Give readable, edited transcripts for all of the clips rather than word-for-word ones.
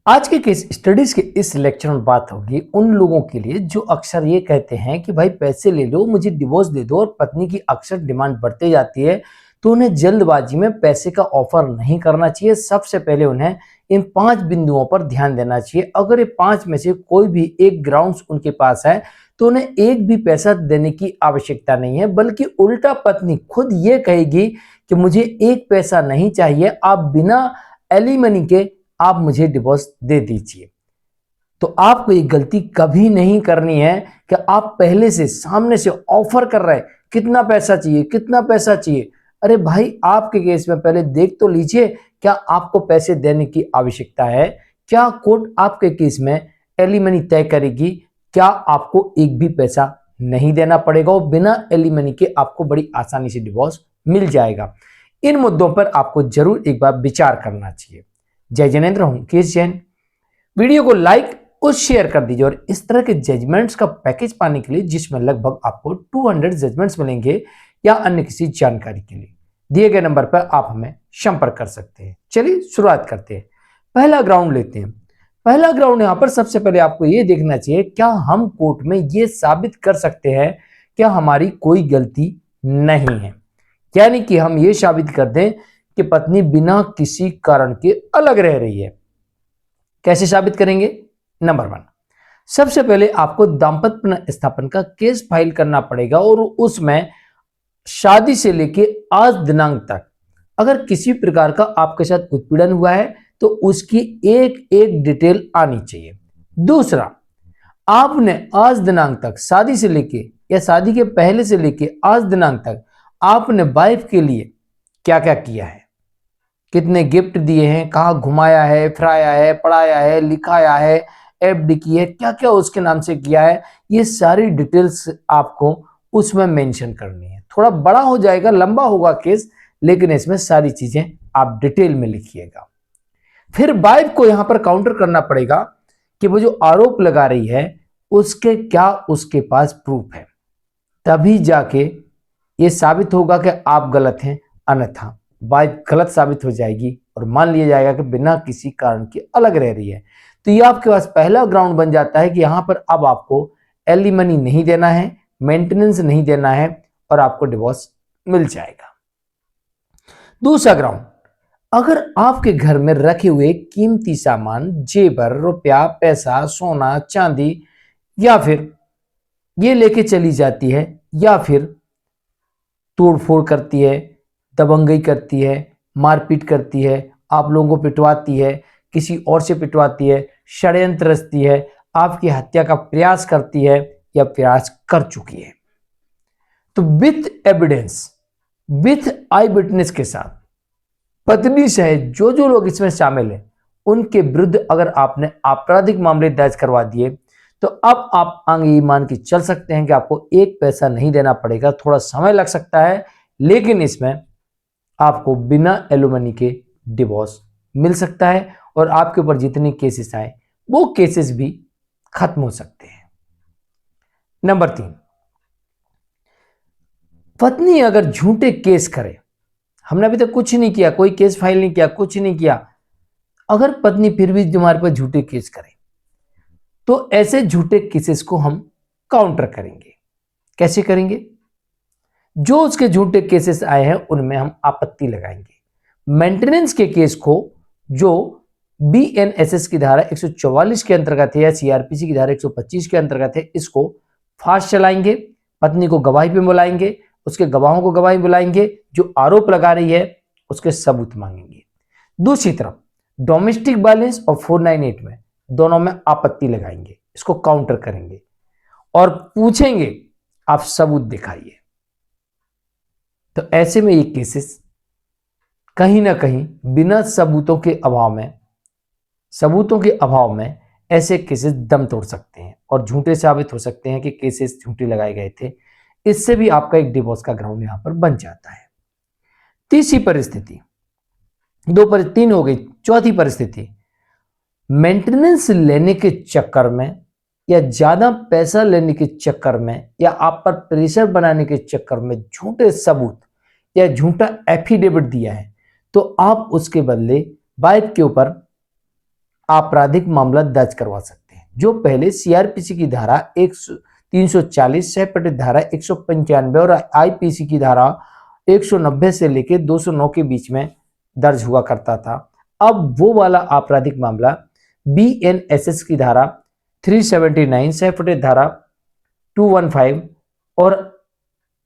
आज के case studies के इस लेक्चर में बात होगी उन लोगों के लिए जो अक्सर ये कहते हैं कि भाई पैसे ले लो, मुझे डिवोर्स दे दो, और पत्नी की अक्सर डिमांड बढ़ते जाती है। तो उन्हें जल्दबाजी में पैसे का ऑफर नहीं करना चाहिए। सबसे पहले उन्हें इन 5 बिंदुओं पर ध्यान देना चाहिए। अगर ये 5 में से कोई भी एक ग्राउंड्स उनके पास है तो उन्हें एक भी पैसा देने की आवश्यकता नहीं है, बल्कि उल्टा पत्नी खुद ये कहेगी कि मुझे एक पैसा नहीं चाहिए, आप बिना एलिमनी के आप मुझे डिवोर्स दे दीजिए। तो आपको ये गलती कभी नहीं करनी है कि आप पहले से सामने से ऑफर कर रहे हैं, कितना पैसा चाहिए, कितना पैसा चाहिए। अरे भाई, आपके केस में पहले देख तो लीजिए, क्या आपको पैसे देने की आवश्यकता है? क्या कोर्ट आपके केस में एलिमनी तय करेगी? क्या आपको एक भी पैसा नहीं देना पड़ेगा और बिना एलिमनी के आपको बड़ी आसानी से डिवोर्स मिल जाएगा? इन मुद्दों पर आपको जरूर एक बार विचार करना चाहिए। जय जैनेन्द्र हूं, केस जैन। वीडियो को लाइक और शेयर कर दीजिए, और इस तरह के जजमेंट्स का पैकेज पाने के लिए जिसमें लगभग आपको 200 जजमेंट्स मिलेंगे या अन्य किसी जानकारी के लिए दिए गए नंबर पर आप हमें संपर्क कर सकते हैं। चलिए शुरुआत करते हैं। पहला ग्राउंड लेते हैं। पहला ग्राउंड यहां पर सबसे पहले आपको यह देखना चाहिए, क्या हम कोर्ट में यह साबित कर सकते हैं क्या हमारी कोई गलती नहीं है। यानी कि हम ये साबित कर दें कि पत्नी बिना किसी कारण के अलग रह रही है। कैसे साबित करेंगे? नंबर 1, सबसे पहले आपको दाम्पत्य पुनर्स्थापन का केस फाइल करना पड़ेगा, और उसमें शादी से लेके आज दिनांक तक अगर किसी प्रकार का आपके साथ उत्पीड़न हुआ है तो उसकी एक एक डिटेल आनी चाहिए। दूसरा, आपने आज दिनांक तक शादी से लेके या शादी के पहले से लेके आज दिनांक तक आपने वाइफ के लिए क्या क्या किया है, कितने गिफ्ट दिए हैं, कहाँ घुमाया है, फिराया है, पढ़ाया है, लिखाया है, एफडी की है, क्या क्या उसके नाम से किया है, ये सारी डिटेल्स आपको उसमें मेंशन करनी है। थोड़ा बड़ा हो जाएगा, लंबा होगा केस, लेकिन इसमें सारी चीजें आप डिटेल में लिखिएगा। फिर वाइफ को यहां पर काउंटर करना पड़ेगा कि वो जो आरोप लगा रही है उसके क्या उसके पास प्रूफ है, तभी जाके ये साबित होगा कि आप गलत हैं। अन्यथा वाइफ गलत साबित हो जाएगी और मान लिया जाएगा कि बिना किसी कारण के अलग रह रही है। तो ये आपके पास पहला ग्राउंड बन जाता है कि यहां पर अब आपको एलिमनी नहीं देना है, मेंटेनेंस नहीं देना है, और आपको डिवोर्स मिल जाएगा। दूसरा ग्राउंड, अगर आपके घर में रखे हुए कीमती सामान, जेवर, रुपया, पैसा, सोना, चांदी, या फिर ये लेके चली जाती है, या फिर तोड़फोड़ करती है, दबंगई करती है, मारपीट करती है, आप लोगों को पिटवाती है, किसी और से पिटवाती है, षड्यंत्र रचती है, आपकी हत्या का प्रयास करती है या प्रयास कर चुकी है, तो with evidence, with I witness के साथ पत्नी सहित जो जो लोग इसमें शामिल हैं उनके विरुद्ध अगर आपने आपराधिक मामले दर्ज करवा दिए तो अब आप आगे ये मान के चल सकते हैं कि आपको एक पैसा नहीं देना पड़ेगा। थोड़ा समय लग सकता है, लेकिन इसमें आपको बिना एलिमनी के डिवोर्स मिल सकता है, और आपके ऊपर जितने केसेस आए वो केसेस भी खत्म हो सकते हैं। नंबर 3, पत्नी अगर झूठे केस करे, हमने अभी तक कुछ नहीं किया, कोई केस फाइल नहीं किया, कुछ नहीं किया, अगर पत्नी फिर भी तुम्हारे पर झूठे केस करे तो ऐसे झूठे केसेस को हम काउंटर करेंगे। कैसे करेंगे? जो उसके झूठे केसेस आए हैं उनमें हम आपत्ति लगाएंगे। मेंटेनेंस के केस को जो बीएनएसएस की धारा 144 के अंतर्गत है या सीआरपीसी की धारा 125 के अंतर्गत है, इसको फास्ट चलाएंगे। पत्नी को गवाही पे बुलाएंगे, उसके गवाहों को गवाही बुलाएंगे, जो आरोप लगा रही है उसके सबूत मांगेंगे। दूसरी तरफ डोमेस्टिक वायलेंस और 498 में दोनों में आपत्ति लगाएंगे, इसको काउंटर करेंगे और पूछेंगे आप सबूत दिखाइए। तो ऐसे में ये केसेस कहीं ना कहीं बिना सबूतों के अभाव में ऐसे केसेस दम तोड़ सकते हैं और झूठे साबित हो सकते हैं कि केसेस झूठे लगाए गए थे। इससे भी आपका एक डिवोर्स का ग्राउंड यहां पर बन जाता है। तीसरी परिस्थिति, 2 पर 3 हो गई। चौथी परिस्थिति, मेंटेनेंस लेने के चक्कर में या ज्यादा पैसा लेने के चक्कर में या आप पर प्रेशर बनाने के चक्कर में झूठे सबूत या झूठा एफिडेविट दिया है, तो आप उसके बदले वाइफ के ऊपर आपराधिक मामला दर्ज करवा सकते हैं। जो पहले सीआरपीसी की धारा 340 सह पठित धारा 195 और आईपीसी की धारा 190 से लेकर 209 के बीच में दर्ज हुआ करता था, अब वो वाला आपराधिक मामला बीएनएसएस की धारा 379 सह पठित धारा 215 और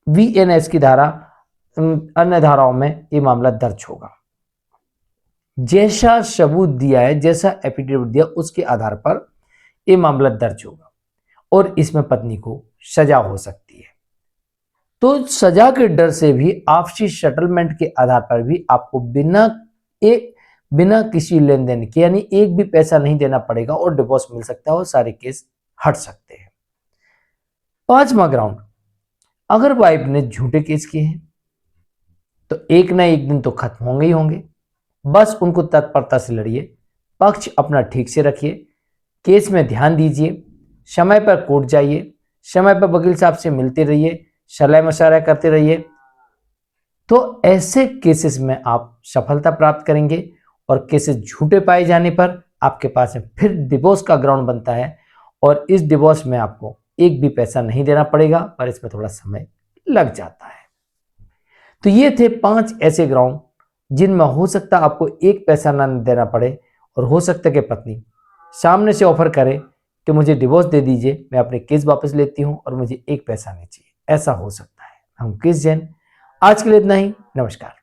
वीएनएस की धारा अन्य धाराओं में ये मामला दर्ज होगा। जैसा सबूत दिया है, जैसा एफिडेविट दिया, उसके आधार पर यह मामला दर्ज होगा और इसमें पत्नी को सजा हो सकती है। तो सजा के डर से भी आपसी सेटलमेंट के आधार पर भी आपको बिना किसी लेन देन के, यानी एक भी पैसा नहीं देना पड़ेगा और डिवोर्स मिल सकता है और सारे केस हट सकते हैं। पांचवा ग्राउंड, अगर वाइफ ने झूठे केस किए हैं तो एक ना एक दिन तो खत्म होंगे ही होंगे। बस उनको तत्परता से लड़िए, पक्ष अपना ठीक से रखिए, केस में ध्यान दीजिए, समय पर कोर्ट जाइए, समय पर वकील साहब से मिलते रहिए, सलाह मशवरा करते रहिए। तो ऐसे केसेस में आप सफलता प्राप्त करेंगे और केसेस झूठे पाए जाने पर आपके पास में फिर डिवोर्स का ग्राउंड बनता है और इस डिवोर्स में आपको एक भी पैसा नहीं देना पड़ेगा, पर इसमें थोड़ा समय लग जाता है। तो ये थे 5 ऐसे ग्राउंड जिनमें हो सकता है आपको एक पैसा ना देना पड़े और हो सकता है कि पत्नी सामने से ऑफर करे कि मुझे डिवोर्स दे दीजिए, मैं अपने केस वापस लेती हूं और मुझे एक पैसा नहीं चाहिए। ऐसा हो सकता है। हम किस जैन, आज के लिए इतना ही। नमस्कार।